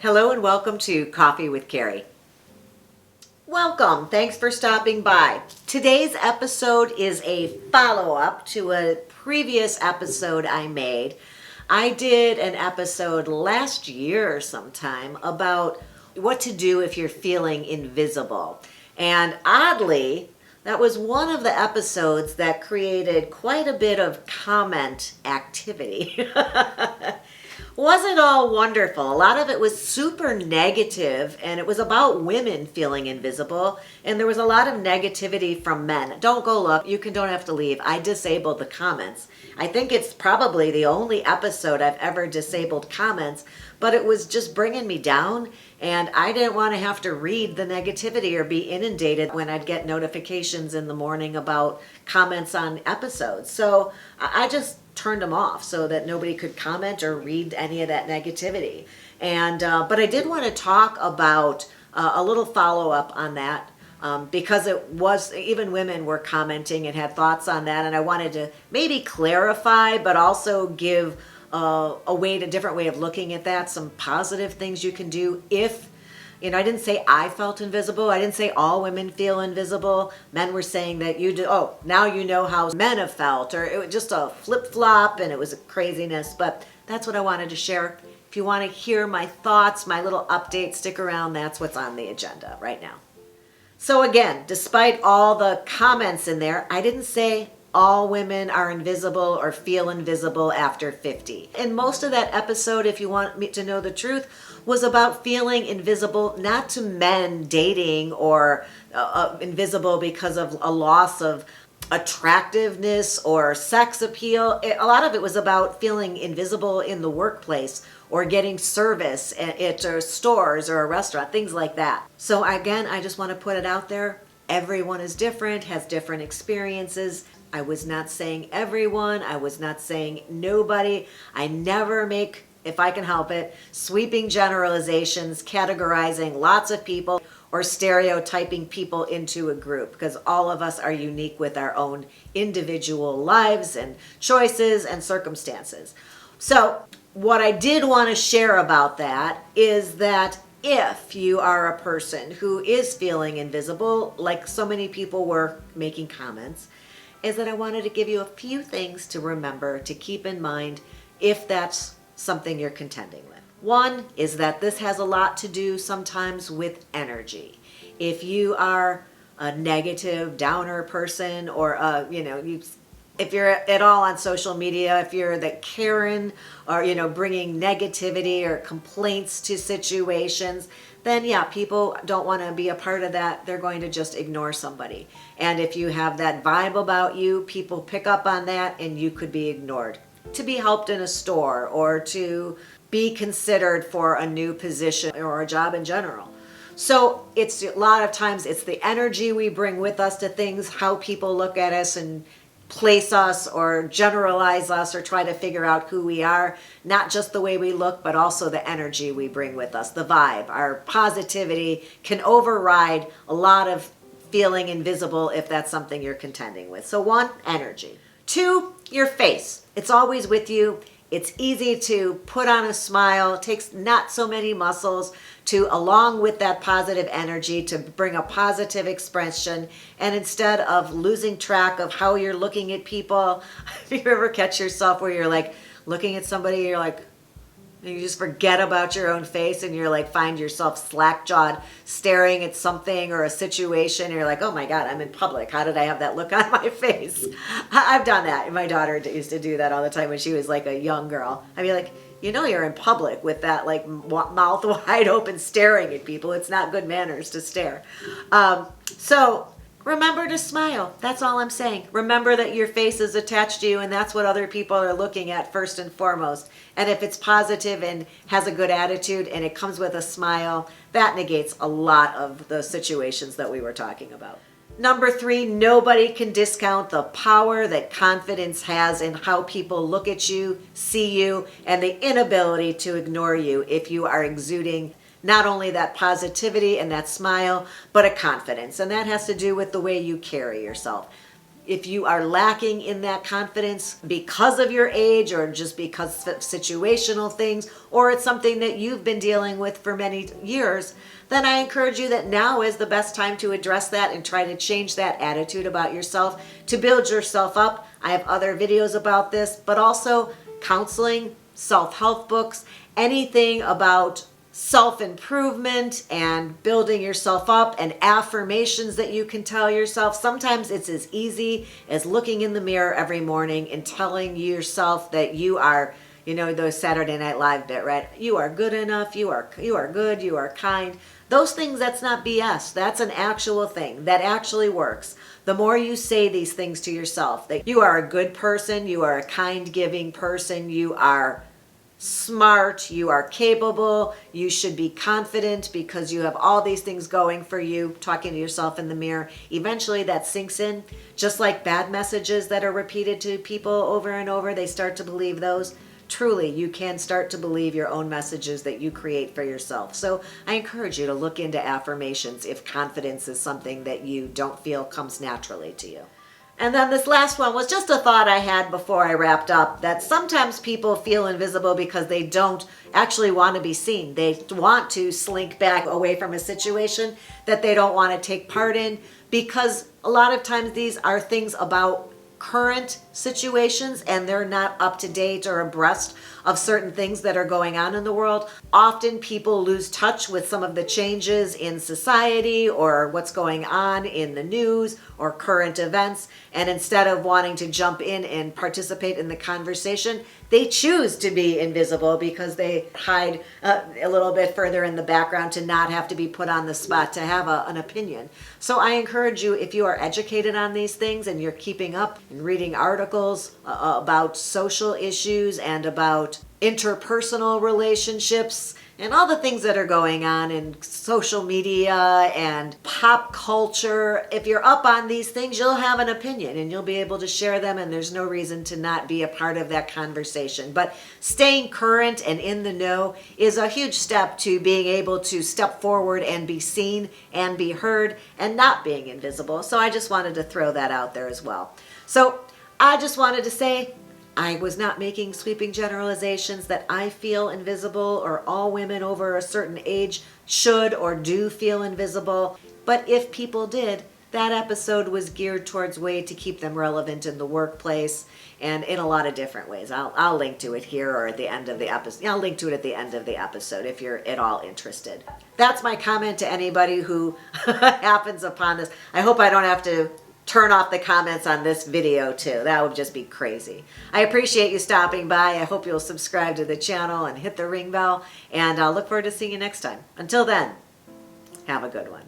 Hello and welcome to Coffee with Carey. Welcome. Thanks for stopping by. Today's episode is a follow-up to a previous episode I made. I did an episode last year sometime about what to do if you're feeling invisible. And oddly, that was one of the episodes that created quite a bit of comment activity. Wasn't all wonderful. A lot of it was super negative, and it was about women feeling invisible, and there was a lot of negativity from men. Don't go look. You don't have to leave. I disabled the comments. I think it's probably the only episode I've ever disabled comments, but it was just bringing me down, and I didn't want to have to read the negativity or be inundated when I'd get notifications in the morning about comments on episodes. So I just turned them off so that nobody could comment or read any of that negativity. And but I did want to talk about a little follow-up on that because it was, even women were commenting and had thoughts on that, and I wanted to maybe clarify but also give a different way of looking at that, some positive things you can do if, I didn't say I felt invisible. I didn't say all women feel invisible. Men were saying that you do, now you know how men have felt, or it was just a flip-flop and it was a craziness, but that's what I wanted to share. If you want to hear my thoughts, my little update, stick around. That's what's on the agenda right now. So again, despite all the comments in there, I didn't say all women are invisible or feel invisible after 50. And most of that episode, if you want me to know the truth, was about feeling invisible, not to men dating or invisible because of a loss of attractiveness or sex appeal. A lot of it was about feeling invisible in the workplace or getting service at stores or a restaurant, things like that. So again, I just want to put it out there. Everyone is different, has different experiences. I was not saying everyone. I was not saying nobody. I never make, if I can help it, sweeping generalizations, categorizing lots of people or stereotyping people into a group, because all of us are unique with our own individual lives and choices and circumstances. So what I did want to share about that is that if you are a person who is feeling invisible, like so many people were making comments, is that I wanted to give you a few things to remember, to keep in mind if that's something you're contending with. One is that this has a lot to do sometimes with energy. If you are a negative, downer person, or if you're at all on social media, if you're the Karen or, bringing negativity or complaints to situations, then yeah, people don't want to be a part of that. They're going to just ignore somebody. And if you have that vibe about you, people pick up on that and you could be ignored. To be helped in a store or to be considered for a new position or a job in general. So it's a lot of times it's the energy we bring with us to things, how people look at us and place us or generalize us or try to figure out who we are, not just the way we look, but also the energy we bring with us, the vibe. Our positivity can override a lot of feeling invisible if that's something you're contending with. So one, energy. Two, your face. It's always with you. It's easy to put on a smile. It takes not so many muscles to, along with that positive energy, to bring a positive expression. And instead of losing track of how you're looking at people, if you ever catch yourself where you're like looking at somebody, you're like, you just forget about your own face and you're like, find yourself slack-jawed staring at something or a situation. You're like, oh my God, I'm in public. How did I have that look on my face? I've done that. My daughter used to do that all the time when she was like a young girl. I'd be like, you're in public with that like mouth wide open staring at people. It's not good manners to stare. So remember to smile. That's all I'm saying. Remember that your face is attached to you and that's what other people are looking at first and foremost. And if it's positive and has a good attitude and it comes with a smile, that negates a lot of the situations that we were talking about. Number 3, nobody can discount the power that confidence has in how people look at you, see you, and the inability to ignore you if you are exuding not only that positivity and that smile, but a confidence. And that has to do with the way you carry yourself. If you are lacking in that confidence because of your age or just because of situational things, or it's something that you've been dealing with for many years, then I encourage you that now is the best time to address that and try to change that attitude about yourself to build yourself up. I have other videos about this, but also counseling, self-help books, anything about self-improvement and building yourself up, and affirmations that you can tell yourself. Sometimes it's as easy as looking in the mirror every morning and telling yourself that you are, those Saturday Night Live bit, right? You are good enough, you are good, you are kind. Those things, that's not BS. That's an actual thing that actually works. The more you say these things to yourself, that you are a good person, you are a kind, giving person, you are smart, you are capable, you should be confident because you have all these things going for you, talking to yourself in the mirror. Eventually that sinks in, just like bad messages that are repeated to people over and over, they start to believe those. Truly, you can start to believe your own messages that you create for yourself. So I encourage you to look into affirmations if confidence is something that you don't feel comes naturally to you. And then this last one was just a thought I had before I wrapped up, that sometimes people feel invisible because they don't actually want to be seen. They want to slink back away from a situation that they don't want to take part in, because a lot of times these are things about current situations and they're not up to date or abreast of certain things that are going on in the world. Often people lose touch with some of the changes in society or what's going on in the news or current events, and instead of wanting to jump in and participate in the conversation, they choose to be invisible because they hide a little bit further in the background to not have to be put on the spot to have an opinion. So I encourage you, if you are educated on these things and you're keeping up and reading articles about social issues and about interpersonal relationships and all the things that are going on in social media and pop culture, if you're up on these things, you'll have an opinion and you'll be able to share them, and there's no reason to not be a part of that conversation. But staying current and in the know is a huge step to being able to step forward and be seen and be heard and not being invisible. So I just wanted to throw that out there as well. So I just wanted to say, I was not making sweeping generalizations that I feel invisible or all women over a certain age should or do feel invisible. But if people did, that episode was geared towards way to keep them relevant in the workplace and in a lot of different ways. I'll link to it here or at the end of the episode. I'll link to it at the end of the episode if you're at all interested. That's my comment to anybody who happens upon this. I hope I don't have to turn off the comments on this video too. That would just be crazy. I appreciate you stopping by. I hope you'll subscribe to the channel and hit the ring bell, and I'll look forward to seeing you next time. Until then, have a good one.